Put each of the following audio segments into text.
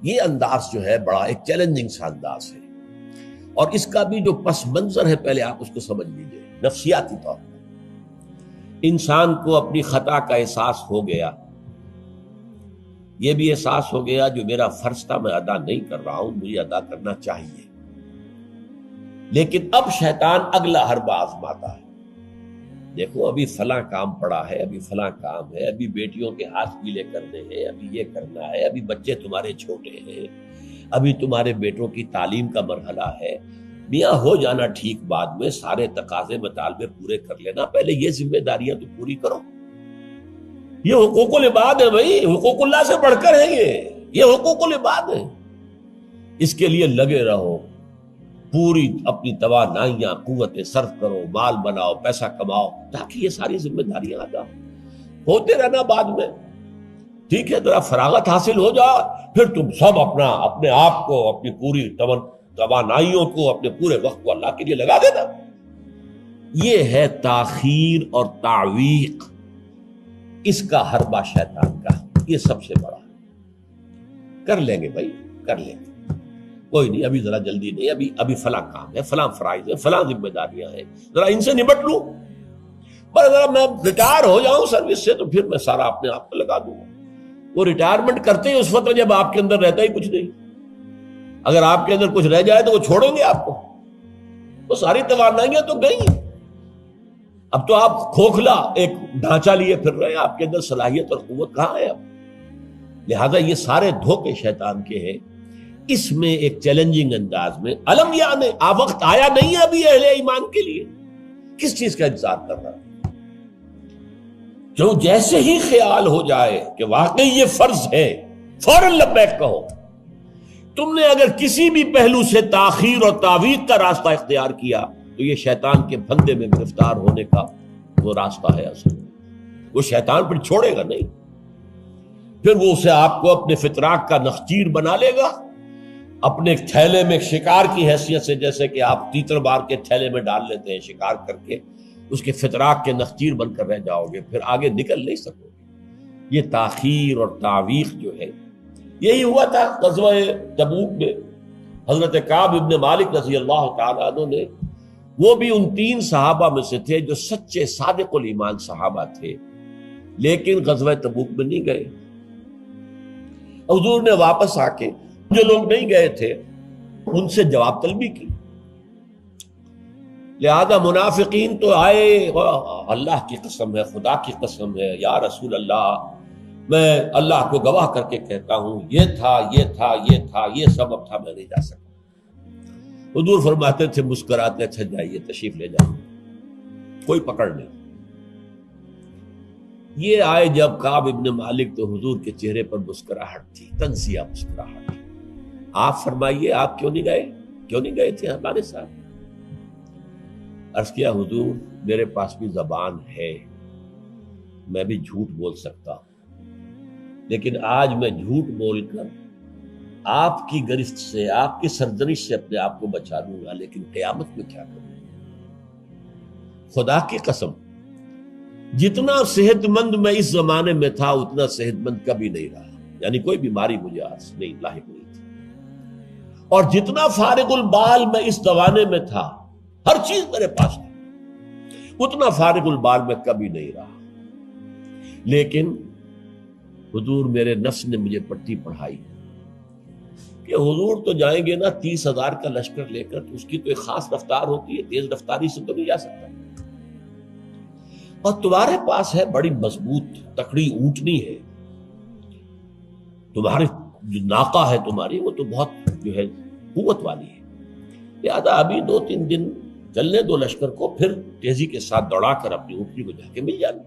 یہ انداز جو ہے بڑا ایک چیلنجنگ سا انداز ہے، اور اس کا بھی جو پس منظر ہے پہلے آپ اس کو سمجھ لیجئے۔ نفسیاتی طور پر انسان کو اپنی خطا کا احساس ہو گیا، یہ بھی احساس ہو گیا جو میرا فرض تھا میں ادا نہیں کر رہا ہوں، مجھے ادا کرنا چاہیے، لیکن اب شیطان اگلا حربہ آزماتا ہے۔ دیکھو ابھی فلاں کام پڑا ہے، ابھی فلاں کام ہے، ابھی بیٹیوں کے ہاتھ گیلے کرنے ہیں، ابھی یہ کرنا ہے، ابھی بچے تمہارے چھوٹے ہیں، ابھی تمہارے بیٹوں کی تعلیم کا مرحلہ ہے، میاں ہو جانا ٹھیک، بعد میں سارے تقاضے مطالبے پورے کر لینا، پہلے یہ ذمہ داریاں تو پوری کرو۔ یہ حقوق العباد ہے بھائی، حقوق اللہ سے بڑھ کر ہے، یہ حقوق العباد ہے، اس کے لیے لگے رہو، پوری اپنی توانائیاں قوتیں صرف کرو، مال بناؤ، پیسہ کماؤ، تاکہ یہ ساری ذمہ داریاں ادا ہوتے رہنا۔ بعد میں ٹھیک ہے ذرا فراغت حاصل ہو جا، پھر تم سب اپنے آپ کو، اپنی پوری توانائیوں کو، اپنے پورے وقت کو اللہ کے لیے لگا دینا۔ یہ ہے تاخیر اور تعویق، اس کا حربہ شیطان کا، یہ سب سے بڑا۔ کر لیں گے بھائی، کر لیں گے، کوئی نہیں، ابھی ذرا جلدی نہیں، ابھی فلاں کام ہے، فلاں فرائض ہے، فلاں ذمہ داریاں ہیں، ذرا ان سے نمٹ لوں، پر ذرا میں ریٹائر ہو جاؤں سروس سے تو پھر میں سارا اپنے آپ کو لگا دوں گا۔ وہ ریٹائرمنٹ کرتے ہیں اس وقت جب آپ کے اندر رہتا ہی کچھ نہیں، اگر آپ کے اندر کچھ رہ جائے تو وہ چھوڑیں گے آپ کو، وہ ساری توانائیاں تو گئی، اب تو آپ کھوکھلا ایک ڈھانچہ لیے پھر رہے ہیں، آپ کے اندر صلاحیت اور قوت کہاں ہے اب؟ لہذا یہ سارے دھوکے شیطان کے ہیں۔ اس میں ایک چیلنجنگ انداز میں علم یعنی وقت آیا نہیں ہے ابھی اہل ایمان کے لیے، کس چیز کا انتظار کر رہا ہے؟ جو جیسے ہی خیال ہو جائے کہ واقعی یہ فرض ہے، فوراً لبیک کہو۔ تم نے اگر کسی بھی پہلو سے تاخیر اور تعویق کا راستہ اختیار کیا تو یہ شیطان کے پھندے میں گرفتار ہونے کا وہ راستہ ہے اصل میں۔ وہ شیطان پھر چھوڑے گا نہیں، پھر وہ اسے آپ کو اپنے فتراک کا نخچیر بنا لے گا، اپنے تھیلے میں شکار کی حیثیت سے، جیسے کہ آپ تیتر بار کے تھیلے میں ڈال لیتے ہیں شکار کر کے، اس کے فتراک کے نخچیر بن کر رہ جاؤ گے، پھر آگے نکل نہیں سکو گے۔ یہ تاخیر اور تعویق جو ہے، یہی ہوا تھا غزوہ تبوک میں۔ حضرت کعب ابن مالک رضی اللہ تعالیٰ عنہ نے، وہ بھی ان 3 صحابہ میں سے تھے جو سچے صادق الایمان صحابہ تھے، لیکن غزوہ تبوک میں نہیں گئے۔ حضور نے واپس آ کے جو لوگ نہیں گئے تھے ان سے جواب طلبی کی، لہذا منافقین تو آئے، اللہ کی قسم ہے، خدا کی قسم ہے، یا رسول اللہ میں اللہ کو گواہ کر کے کہتا ہوں یہ تھا، یہ تھا، یہ تھا، یہ سبب تھا، میں نہیں جا سکا۔ حضور فرماتے تھے مسکراتے، اچھا جائیے تشریف لے جائیں، کوئی پکڑ نہیں۔ یہ آئے جب کعب ابن مالک تو حضور کے چہرے پر مسکراہٹ تھی، تنزیہ مسکراہٹ۔ آپ فرمائیے آپ کیوں نہیں گئے، کیوں نہیں گئے تھے ہمارے ساتھ؟ عرض کیا حضور میرے پاس بھی زبان ہے، میں بھی جھوٹ بول سکتا ہوں، لیکن آج میں جھوٹ بول کر آپ کی گرفت سے، آپ کی سرزنش سے اپنے آپ کو بچا لوں گا، لیکن قیامت میں کیا کروں؟ خدا کی قسم جتنا صحت مند میں اس زمانے میں تھا اتنا صحت مند کبھی نہیں رہا، یعنی کوئی بیماری مجھے آج نہیں لاحق نہیں تھی، اور جتنا فارغ البال میں اس زمانے میں تھا، ہر چیز میرے پاس تھی، اتنا فارغ البال میں کبھی نہیں رہا۔ لیکن حضور میرے نفس نے مجھے پٹی پڑھائی کہ حضور تو جائیں گے نا 30,000 کا لشکر لے کر، تو اس کی تو ایک خاص رفتار ہوتی ہے، تیز رفتاری سے تو نہیں جا سکتا، اور تمہارے پاس ہے بڑی مضبوط تکڑی اونٹنی ہے، تمہاری جو ناقہ ہے تمہاری وہ تو بہت جو ہے قوت والی ہے، لہذا ابھی 2-3 دن چلنے دو لشکر کو، پھر تیزی کے ساتھ دوڑا کر اپنی اونٹنی کو جا کے مل جانا۔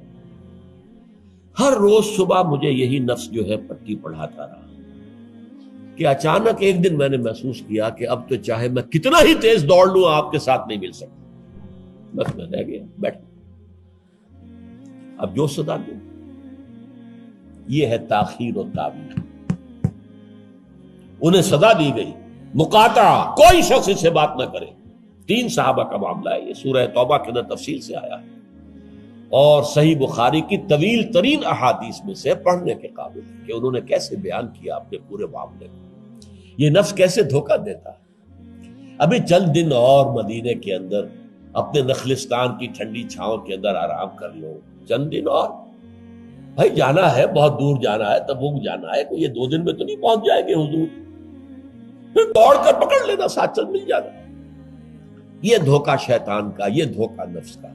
ہر روز صبح مجھے یہی نفس جو ہے پٹی پڑھاتا رہا کہ اچانک ایک دن میں نے محسوس کیا کہ اب تو چاہے میں کتنا ہی تیز دوڑ لوں آپ کے ساتھ نہیں مل سکتا، بس میں رہ گیا بیٹھ، اب جو صدا دوں۔ یہ ہے تاخیر و تعویق۔ انہیں سزا دی گئی، مقاطعہ، کوئی شخص اس سے بات نہ کرے۔ 3 صحابہ کا معاملہ ہے، یہ سورہ توبہ کے اندر تفصیل سے آیا ہے، اور صحیح بخاری کی طویل ترین احادیث میں سے پڑھنے کے قابل ہے کہ انہوں نے کیسے بیان کیا اپنے پورے معاملے کو۔ یہ نفس کیسے دھوکہ دیتا ہے؟ ابھی چند دن اور مدینے کے اندر اپنے نخلستان کی ٹھنڈی چھاؤں کے اندر آرام کر لو، چند دن اور، بھائی جانا ہے، بہت دور جانا ہے، تبوک جانا ہے، کوئی یہ 2 دن میں تو نہیں پہنچ جائے گے حضور، پھر دوڑ کر پکڑ لینا، ساتھ چل مل جانا۔ یہ دھوکہ شیطان کا، یہ دھوکہ نفس کا،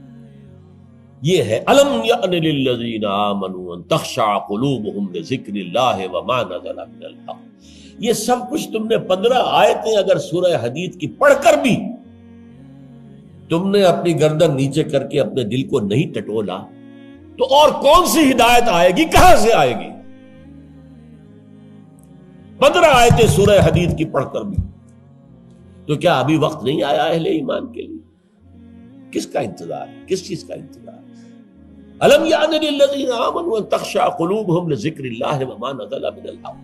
یہ ہے الم یأن للذین آمنوا ان تخشع قلوبہم لذکر اللہ وما نزل من الحق۔ یہ سب کچھ تم نے 15 آیتیں اگر سورہ حدید کی پڑھ کر بھی تم نے اپنی گردن نیچے کر کے اپنے دل کو نہیں ٹٹولا تو اور کون سی ہدایت آئے گی، کہاں سے آئے گی؟ 15 آیتیں سورہ حدید کی پڑھ کر بھی، تو کیا ابھی وقت نہیں آیا اہل ایمان کے لیے؟ کس کا انتظار ہے؟ کس چیز کا انتظار ہے؟ الم یعن للذین آمنوا ان تخشع قلوبہم لذکر اللہ وما نزل من الحق۔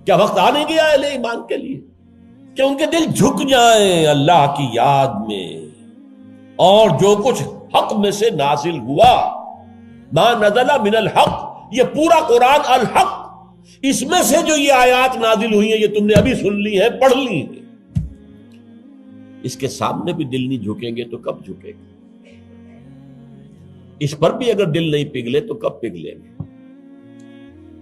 کیا وقت آ نہیں گیا اہل ایمان کے لیے کہ ان کے دل جھک جائیں اللہ کی یاد میں، اور جو کچھ حق میں سے نازل ہوا، ما نزل من الحق، یہ پورا قرآن الحق، اس میں سے جو یہ آیات نازل ہوئی ہیں یہ تم نے ابھی سن لی ہیں، پڑھ لی ہیں، اس کے سامنے بھی دل نہیں جھکیں گے تو کب جھکیں گے؟ اس پر بھی اگر دل نہیں پگھلے تو کب پگھلیں گے؟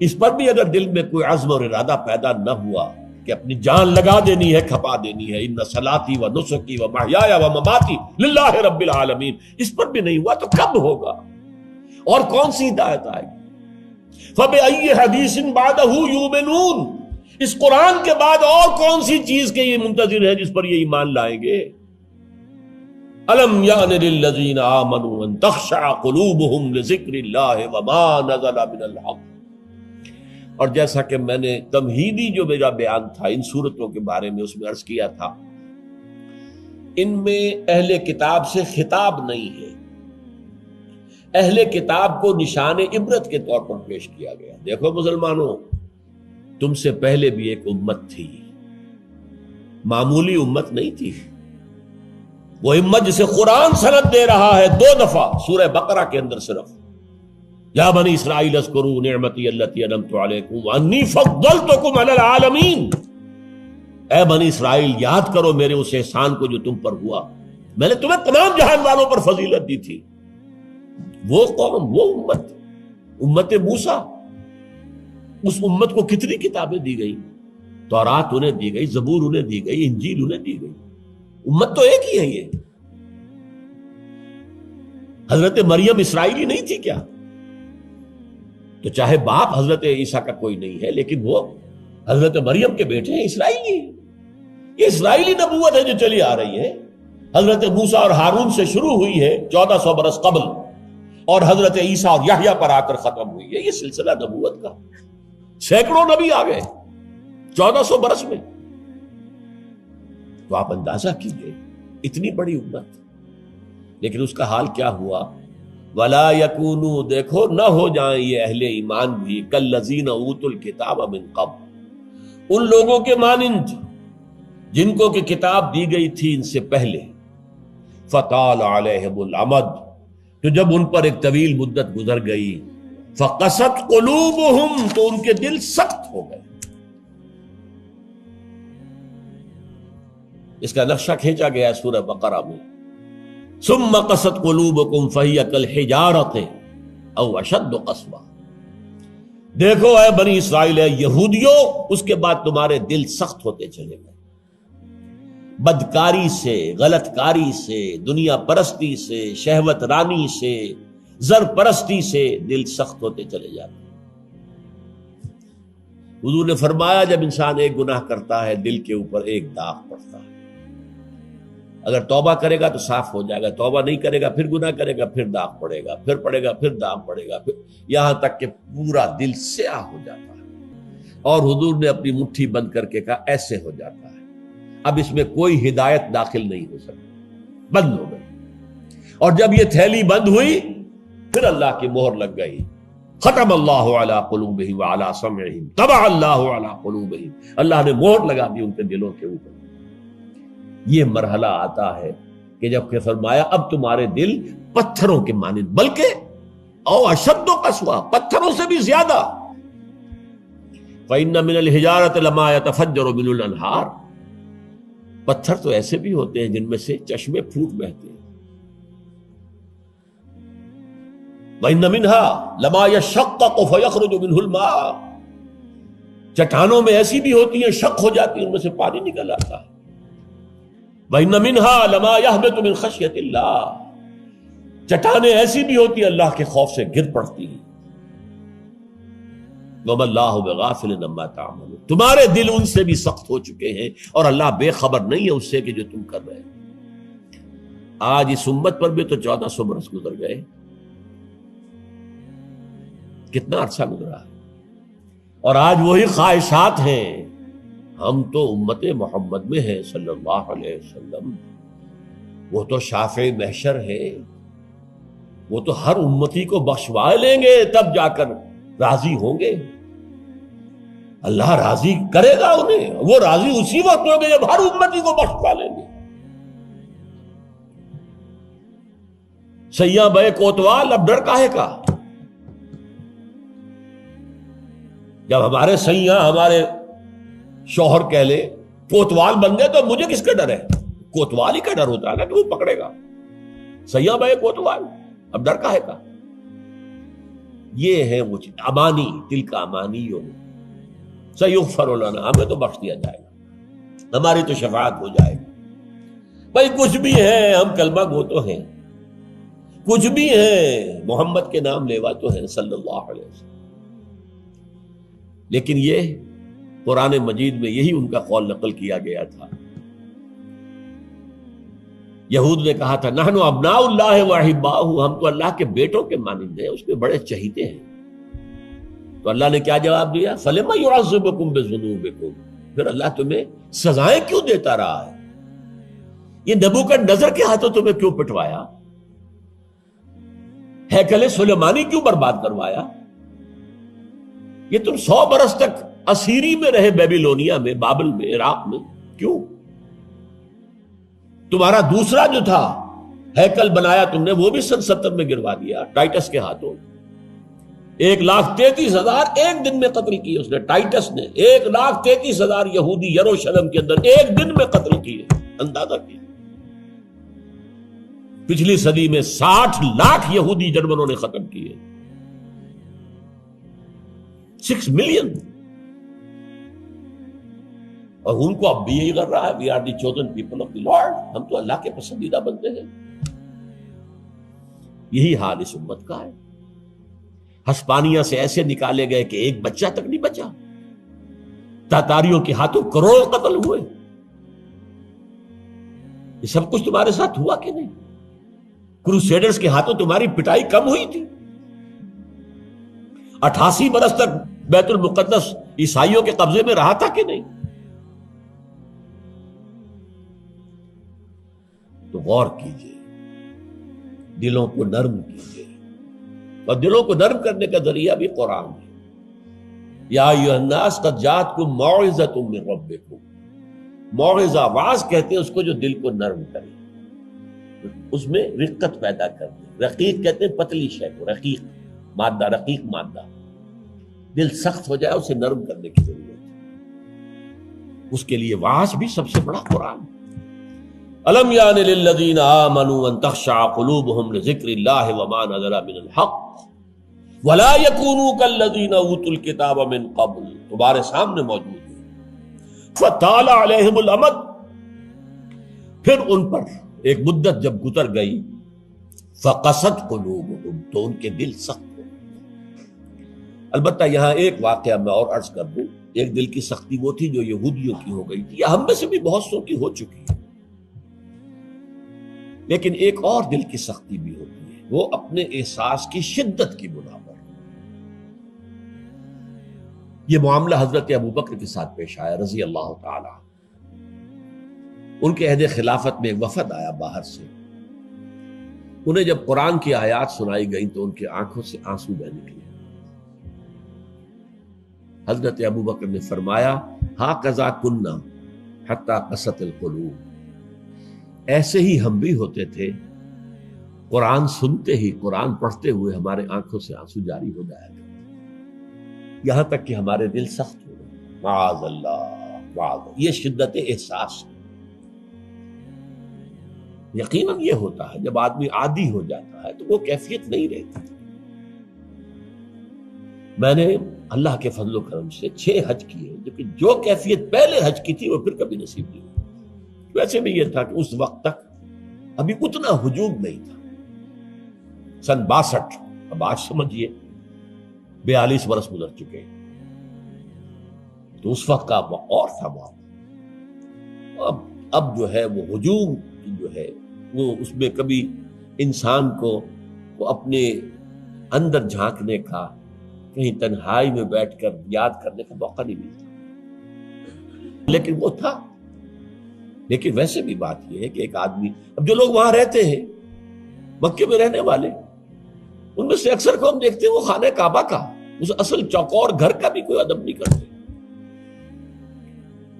اس پر بھی اگر دل میں کوئی عزم اور ارادہ پیدا نہ ہوا کہ اپنی جان لگا دینی ہے، کھپا دینی ہے، ان صلاتی و نسکی و محیایا و مماتی للہ رب العالمین، اس پر بھی نہیں ہوا تو کب ہوگا؟ اور کون سی ہدایت آئے گی؟ فَبِأَيِّ حَدِيثٍ بَعْدَهُ يُؤْمِنُونَ، اس قرآن کے بعد اور کون سی چیز کے یہ منتظر ہے جس پر یہ ایمان لائیں گے؟ الم یعن للذین آمنوا ان تخشع قلوبہم لذکر اللہ وما نزل من الحق۔ اور جیسا کہ میں نے تمہیدی جو میرا بیان تھا ان صورتوں کے بارے میں، اس میں عرض کیا تھا ان میں اہل کتاب سے خطاب نہیں ہے، اہل کتاب کو نشان عبرت کے طور پر پیش کیا گیا۔ دیکھو مسلمانوں، تم سے پہلے بھی ایک امت تھی، معمولی امت نہیں تھی، وہ امت جسے قرآن سند دے رہا ہے 2 دفعہ سورہ بقرہ کے اندر صرف، یا بنی اسرائیل اذکروا نعمتی التی انعمت علیکم وانی فضلتکم علی العالمین، اے بنی اسرائیل یاد کرو میرے اس احسان کو جو تم پر ہوا، میں نے تمہیں تمام جہان والوں پر فضیلت دی تھی۔ وہ قوم، وہ امت، امت موسیٰ، اس امت کو کتنی کتابیں دی گئی، تورات انہیں دی گئی، زبور انہیں دی گئی، انجیل انہیں دی گئی، امت تو ایک ہی ہے یہ۔ حضرت مریم اسرائیلی نہیں تھی کیا؟ تو چاہے باپ حضرت عیسیٰ کا کوئی نہیں ہے لیکن وہ حضرت مریم کے بیٹے ہیں، اسرائیلی، یہ اسرائیلی نبوت ہے جو چلی آ رہی ہے، حضرت موسیٰ اور ہارون سے شروع ہوئی ہے 1400 برس قبل، اور حضرت عیسیٰ اور یحییٰ پر آ کر ختم ہوئی ہے۔ یہ سلسلہ نبوت کا، سینکڑوں نبی آ گئے 1400 برس میں، تو آپ اندازہ کیجئے اتنی بڑی امت، لیکن اس کا حال کیا ہوا؟ وَلَا يَكُونُوا، دیکھو نہ ہو جائیں یہ اہل ایمان بھی كَالَّذِينَ أُوتُوا الْكِتَابَ مِن قَبْلُ، ان لوگوں کے مانند جن کو کہ کتاب دی گئی تھی ان سے پہلے، فَطَالَ عَلَيْهِمُ الْأَمَدُ، تو جب ان پر ایک طویل مدت گزر گئی، فَقَسَتْ قُلُوبُهُمْ، تو ان کے دل سخت ہو گئے۔ اس کا نقشہ کھینچا گیا سورہ بقرہ میں، ثم قست قلوبکم فہی کالحجارۃ او اشد قسوہ، دیکھو اے بنی اسرائیل، اے یہودیوں، اس کے بعد تمہارے دل سخت ہوتے چلے گئے، بدکاری سے، غلط کاری سے، دنیا پرستی سے، شہوت رانی سے، زر پرستی سے دل سخت ہوتے چلے جاتے ہیں۔ حضور نے فرمایا جب انسان ایک گناہ کرتا ہے دل کے اوپر ایک داغ پڑتا ہے، اگر توبہ کرے گا تو صاف ہو جائے گا، توبہ نہیں کرے گا پھر گناہ کرے گا، پھر داغ پڑے گا، پھر پڑے گا، پھر داغ پڑے گا، پھر یہاں تک کہ پورا دل سیاہ ہو جاتا ہے۔ اور حضور نے اپنی مٹھی بند کر کے کہا ایسے ہو جاتا ہے، اب اس میں کوئی ہدایت داخل نہیں ہو سکتی، بند ہو گئی۔ اور جب یہ تھیلی بند ہوئی پھر اللہ کی مہر لگ گئی، ختم اللہ علی قلوبہم وعلی سمعہم طبع اللہ علی قلوبہم، اللہ نے مہر لگا دی ان کے دلوں کے اوپر۔ یہ مرحلہ آتا ہے کہ جب کہ فرمایا اب تمہارے دل پتھروں کے مانند، بلکہ او اشد قسوہ، پتھروں سے بھی زیادہ، فَإِنَّ مِنَ الْحِجَارَةِ لَمَا يَتَفَجَّرُ مِنْهُ الْأَنْهَارُ، پتھر تو ایسے بھی ہوتے ہیں جن میں سے چشمے پھوٹ بہتے ہیں. وَإِنَّ مِنْهَا لَمَا يَشَّقَّقُ فَيَخْرُجُ مِنْهُ الْمَاءُ، چٹانوں میں ایسی بھی ہوتی ہیں شق ہو جاتی ہیں ان میں سے پانی نکل آتا ہے. وَإِنَّ مِنْهَا لَمَا يَهْبِطُ مِنْ خَشْيَةِ اللَّهِ، چٹانیں ایسی بھی ہوتی ہیں اللہ کے خوف سے گر پڑتی ہیں. وَمَا اللَّهُ بِغَافِلٍ عَمَّا تَعْمَلُونَ، تمہارے دل ان سے بھی سخت ہو چکے ہیں اور اللہ بے خبر نہیں ہے اس سے کہ جو تم کر رہے ہیں. آج اس امت پر بھی تو 1400 برس گزر گئے، کتنا عرصہ گزرا ہے، اور آج وہی خواہشات ہیں. ہم تو امت محمد میں ہیں صلی اللہ علیہ وسلم، وہ تو شافع محشر ہے، وہ تو ہر امتی کو بخشوا لیں گے تب جا کر راضی ہوں گے. اللہ راضی کرے گا انہیں، وہ راضی اسی وقت ہوں گے جب ہر امتی کو بخشوا لیں گے. سیاں بے کوتوال اب ڈر کاہے کا؟ جب ہمارے سیاں ہمارے شوہر کہہ لے کوتوال بن گئے تو مجھے کس کا ڈر ہے؟ کوتوال ہی کا ڈر ہوتا ہے نا کہ وہ پکڑے گا. سیاں بے کوتوال اب ڈر کاہے کا؟ یہ ہے وہ چیز، امانی، دل کا امانی ہو. سیغفر لنا، ہمیں تو بخش دیا جائے گا، ہماری تو شفاعت ہو جائے گی. بھائی کچھ بھی ہے، ہم کلمہ گو تو ہیں، کچھ بھی ہیں، محمد کے نام لیوا تو ہیں صلی اللہ علیہ وسلم. لیکن یہ قرآن مجید میں یہی ان کا قول نقل کیا گیا تھا. یہود نے کہا تھا نحن ابناء اللہ واحباہ، ہم تو اللہ کے بیٹوں کے مانند ہیں، اس کے بڑے چہیتے ہیں. تو اللہ نے کیا جواب دیا؟ فلما يعذبكم بذنوبكم، پھر اللہ تمہیں سزائیں کیوں دیتا رہا ہے؟ یہ نبوکدنضر کے ہاتھوں تمہیں کیوں پٹوایا؟ ہیکل سلیمانی کیوں برباد کروایا؟ یہ تم 100 برس تک اسیری میں رہے، بیبیلونیا میں، بابل میں، عراق میں، کیوں؟ تمہارا دوسرا جو تھا ہیکل بنایا تم نے، وہ بھی سن 70 میں گروا دیا ٹائٹس کے ہاتھوں. 1,33,000 ایک دن میں قتل کیے اس نے، ٹائٹس نے 1,33,000 یہودی یروشلم کے اندر ایک دن میں قتل کیے. اندازہ کیا، پچھلی صدی میں 60 لاکھ یہودی جرمنوں نے ختم کیے. 6 ملین. اور ان کو اب بھی یہی کر رہا ہے، we are the chosen people of the lord, ہم تو اللہ کے پسندیدہ بندے ہیں. یہی حال اس امت کا ہے. ہسپانیہ سے ایسے نکالے گئے کہ ایک بچہ تک نہیں بچا. تاتاریوں کے ہاتھوں کروڑ قتل ہوئے. یہ سب کچھ تمہارے ساتھ ہوا کہ نہیں؟ کروسیڈرز کے ہاتھوں تمہاری پٹائی کم ہوئی تھی؟ 88 برس تک بیت المقدس عیسائیوں کے قبضے میں رہا تھا کہ نہیں؟ تو غور کیجئے، دلوں کو نرم کیجئے، اور دلوں کو نرم کرنے کا ذریعہ بھی قرآن ہے. یا ایھا الناس قد جاءتکم موعظۃ من ربکم. موعظہ، واعظ کہتے ہیں اس کو جو دل کو نرم کرے، اس میں رقت پیدا کر دے. رقیق کہتے ہیں پتلی شے کو، رقیق مادہ، رقیق مادہ. دل سخت ہو جائے اسے نرم کرنے کی ضرورت ہے. اس کے لیے واعظ بھی سب سے بڑا قرآن. الم یان للذین آمنوا ان تخشع قلوبهم لذکر اللہ وما نزل من الحق ولا یکونوا کالذین اوتوا الکتاب من قبل. تمہارے سامنے موجود ہے. فطال علیہم الامد، پھر ان پر ایک مدت جب گزر گئی، فقست قلوبهم، تو ان کے دل سخت ہو. البتہ یہاں ایک واقعہ میں اور عرض کر دوں. ایک دل کی سختی وہ تھی جو یہودیوں کی ہو گئی تھی، یا ہم میں سے بھی بہت سو کی ہو چکی ہے. لیکن ایک اور دل کی سختی بھی ہوتی ہے، وہ اپنے احساس کی شدت کی بنا پر. یہ معاملہ حضرت ابوبکر کے ساتھ پیش آیا رضی اللہ تعالی. ان کے عہد خلافت میں ایک وفد آیا باہر سے. انہیں جب قرآن کی آیات سنائی گئیں تو ان کی آنکھوں سے آنسو بہہ نکلے. حضرت ابوبکر نے فرمایا ہاکذا کنا حتی قست القلوب. ایسے ہی ہم بھی ہوتے تھے، قرآن سنتے ہی، قرآن پڑھتے ہوئے ہمارے آنکھوں سے آنسو جاری ہو جایا کرتے، یہاں تک کہ ہمارے دل سخت ہو گئے. معاذ اللہ، معاذ اللہ، یہ شدت احساس ہے۔ یقیناً یہ ہوتا ہے جب آدمی عادی ہو جاتا ہے تو وہ کیفیت نہیں رہتی۔ میں نے اللہ کے فضل و کرم سے 6 حج کیے، لیکن جو کیفیت پہلے حج کی تھی وہ پھر کبھی نصیب نہیں ہوئی۔ ویسے بھی یہ تھا کہ اس وقت تک ابھی اتنا ہجوم نہیں تھا۔ سن 62، اب آج سمجھیے 42 برس گزر چکے، تو اس وقت کا اور تھا معاملہ۔ اب جو ہے وہ ہجوم جو ہے وہ اس میں کبھی انسان کو اپنے اندر جھانکنے کا، کہیں تنہائی میں بیٹھ کر یاد کرنے کا موقع نہیں ملتا، لیکن وہ تھا۔ لیکن ویسے بھی بات یہ ہے کہ ایک آدمی، اب جو لوگ وہاں رہتے ہیں مکے میں رہنے والے، ان میں سے اکثر کو ہم دیکھتے ہیں وہ خانہ کعبہ کا، اس اصل چوکور گھر کا بھی کوئی ادب نہیں کرتے۔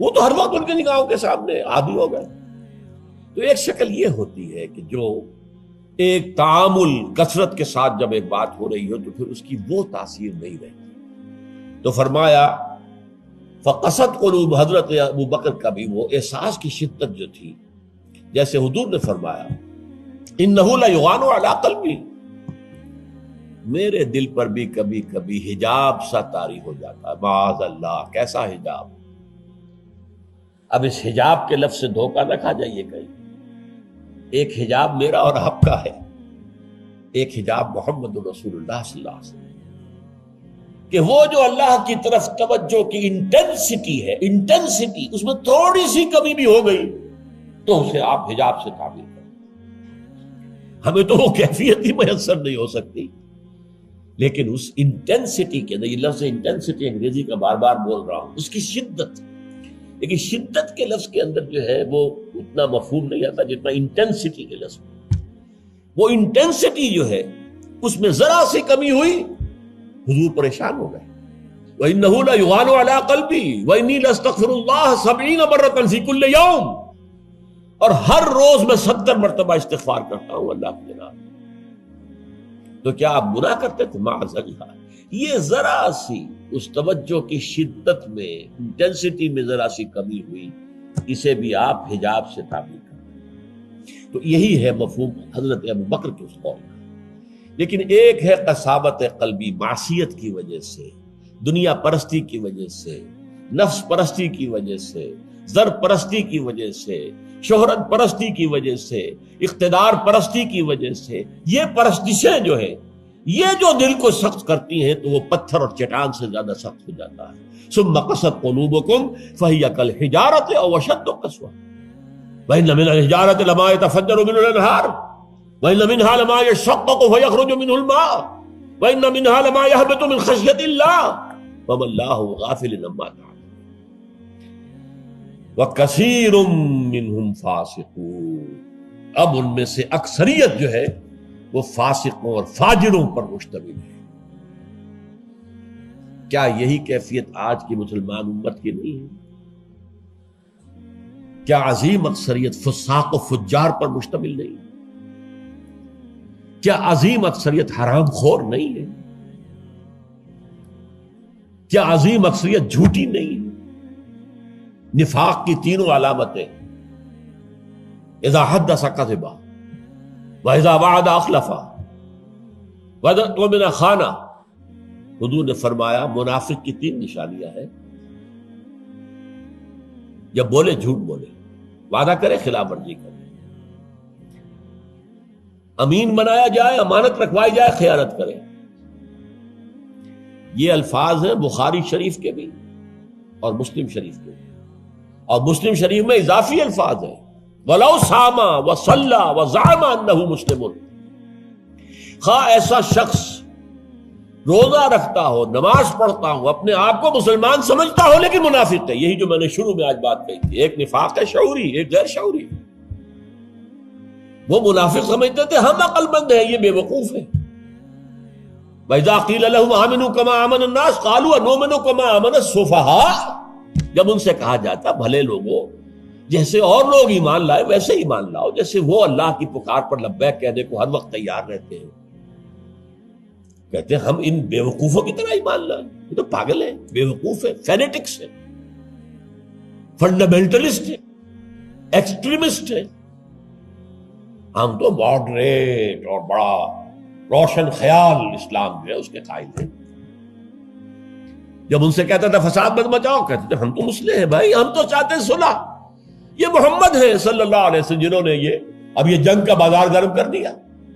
وہ تو ہر وقت ان کے نگاہوں کے سامنے عادی ہو گئے۔ تو ایک شکل یہ ہوتی ہے کہ جو ایک تعامل کثرت کے ساتھ جب ایک بات ہو رہی ہو تو پھر اس کی وہ تاثیر نہیں رہتی۔ تو فرمایا فقست قلوب، حضرت ابو بکر کا بھی وہ احساس کی شدت جو تھی، جیسے حضور نے فرمایا انہ لیغان علی قلبی، میرے دل پر بھی کبھی کبھی حجاب سا طاری ہو جاتا ہے۔ معاذ اللہ، کیسا حجاب؟ اب اس حجاب کے لفظ سے دھوکہ نہ کھا جائیے کہیں۔ ایک حجاب میرا اور آپ کا ہے، ایک حجاب محمد رسول اللہ صلی اللہ علیہ وسلم، کہ وہ جو اللہ کی طرف توجہ کی انٹینسٹی ہے، انٹینسٹی اس میں تھوڑی سی کمی بھی ہو گئی تو اسے آپ حجاب سے تعبیر کریں۔ ہمیں تو وہ کیفیت ہی میسر نہیں ہو سکتی، لیکن اس انٹینسٹی کے اندر، یہ لفظ انٹینسٹی انگریزی کا بار بار بول رہا ہوں، اس کی شدت، لیکن شدت کے لفظ کے اندر جو ہے وہ اتنا مفہوم نہیں آتا جتنا انٹینسٹی کے لفظ میں۔ وہ انٹینسٹی جو ہے اس میں ذرا سی کمی ہوئی، حضور پریشان ہو گئے۔ وَإِنَّهُ لَيُغَانُ عَلَىٰ قَلْبِي وَإِنِّي لَأَسْتَغْفِرُ اللَّهَ 70 مَرَّةً فِي كُلِّ يَوْمٍ، اور ہر روز میں 70 مرتبہ استغفار کرتا ہوں اللہ کی جناب۔ تو کیا آپ گناہ کرتے تھے؟ معاذ اللہ۔ یہ ذرا سی اس توجہ کی شدت میں، انٹینسٹی میں ذرا سی کمی ہوئی، اسے بھی آپ حجاب سے تعبیر کرتے ہیں۔ تو یہی ہے مفہوم حضرت ابو بکر کے اس قول کا۔ لیکن ایک ہے قساوت قلبی، معصیت کی وجہ سے، دنیا پرستی کی وجہ سے، نفس پرستی کی وجہ سے، زر پرستی کی وجہ سے، شہرت پرستی کی وجہ سے، اقتدار پرستی کی وجہ سے، یہ پرستشیں جو ہے یہ جو دل کو سخت کرتی ہیں تو وہ پتھر اور چٹان سے زیادہ سخت ہو جاتا ہے۔ ثم قست قلوبکم فہی کالحجارۃ او اشد قسوۃ وان من الحجارۃ لما يتفجر منه الانہار وان منها لما يشقق فيخرج منه الماء وان منها لما يهبط من خشیۃ اللہ وما اللہ غافل عما تعملون وکثیر منهم فاسقون۔ اب ان میں سے اکثریت جو ہے وہ فاسقوں اور فاجروں پر مشتمل ہے۔ کیا یہی کیفیت آج کی مسلمان امت کی نہیں ہے؟ کیا عظیم اکثریت فساق و فجار پر مشتمل نہیں؟ کیا عظیم اکثریت حرام خور نہیں ہے؟ کیا عظیم اکثریت جھوٹی نہیں ہے؟ نفاق کی تینوں علامتیں، اذا حدث کذب وَإِذَا وَعَدَ أَخْلَفَ وَإِذَا اؤْتُمِنَ خَانَ۔ حضور نے فرمایا منافق کی 3 نشانیاں ہیں، جب بولے جھوٹ بولے، وعدہ کرے خلاف ورزی کرے، امین بنایا جائے، امانت رکھوائی جائے، خیانت کرے۔ یہ الفاظ ہیں بخاری شریف کے بھی اور مسلم شریف کے بھی، اور مسلم شریف میں اضافی الفاظ ہیں وَلَوْ صَامَ وَصَلَّى وَزَعَمَ أَنَّهُ مُسْلِمٌ۔ خواہ ایسا شخص روزہ رکھتا ہو، نماز پڑھتا ہو، اپنے آپ کو مسلمان سمجھتا ہو، لیکن منافق ہے۔ یہی جو میں نے شروع میں آج بات کہی تھی، ایک نفاق ہے شعوری، ایک غیر شعوری۔ وہ منافق سمجھتے تھے ہم عقل مند ہیں، یہ بے وقوف ہے۔ وَإِذَا قِيلَ لَهُمْ آمِنُوا كَمَا آمَنَ النَّاسُ قَالُوا أَنُؤْمِنُ كَمَا آمَنَ السُّفَهَاءُ۔ جب ان سے کہا جاتا بھلے لوگوں، جیسے اور لوگ ایمان لائے ویسے ایمان لاؤ، جیسے وہ اللہ کی پکار پر لبیک کہنے کو ہر وقت تیار رہتے ہیں، کہتے ہیں ہم ان بے وقوفوں کی طرح ایمان لائیں۔ یہ تو پاگل ہیں، بے وقوف ہیں، فینیٹکس ہیں۔ فنڈامنٹلسٹ ہے، ایکسٹریمسٹ ہے. ہم تو ماڈریٹ اور بڑا روشن خیال اسلام جو ہے اس کے قائل ہیں. جب ان سے کہتا تھا فساد مت مچاؤ، کہتے تھے ہم تو مسلح ہیں بھائی، ہم تو چاہتے ہیں صلح. یہ محمد ہے صلی اللہ علیہ وسلم جنہوں نے یہ جنگ کا بازار گرم کر دیا.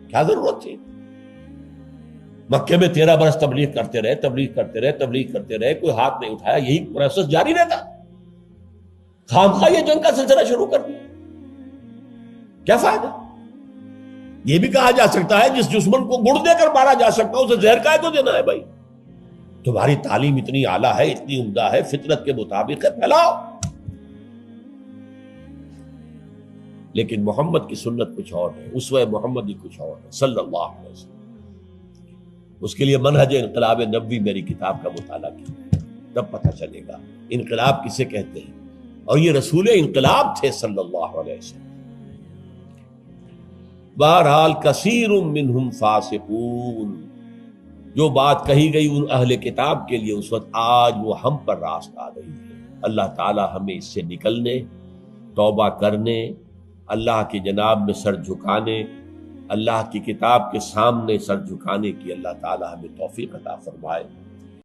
کیا ضرورت تھی؟ مکے میں 13 برس تبلیغ کرتے رہے، کوئی ہاتھ نہیں اٹھایا، یہی پروسیس جاری رہتا. خامخواہ یہ جنگ کا سلسلہ شروع کر دیا. کیا فائدہ؟ یہ بھی کہا جا سکتا ہے جس دشمن کو گڑ دے کر مارا جا سکتا ہے اسے زہر کا تو دینا ہے. بھائی تمہاری تعلیم اتنی اعلیٰ ہے، اتنی عمدہ ہے، فطرت کے مطابق ہے، پھیلاؤ. لیکن محمد کی سنت کچھ اور ہے، اسوہ محمد ہی کچھ اور ہے صلی اللہ علیہ وسلم. اس کے لیے منہج انقلاب نبوی میری کتاب کا مطالعہ کیا، تب پتہ چلے گا انقلاب کسے کہتے ہیں. اور یہ رسول انقلاب تھے صلی اللہ علیہ وسلم. بہرحال کثیر منہم فاسقون، جو بات کہی گئی ان اہل کتاب کے لیے اس وقت، آج وہ ہم پر راست آ رہی ہے. اللہ تعالی ہمیں اس سے نکلنے، توبہ کرنے، اللہ کی جناب میں سر جھکانے، اللہ کی کتاب کے سامنے سر جھکانے کی اللہ تعالی ہمیں توفیق عطا فرمائے.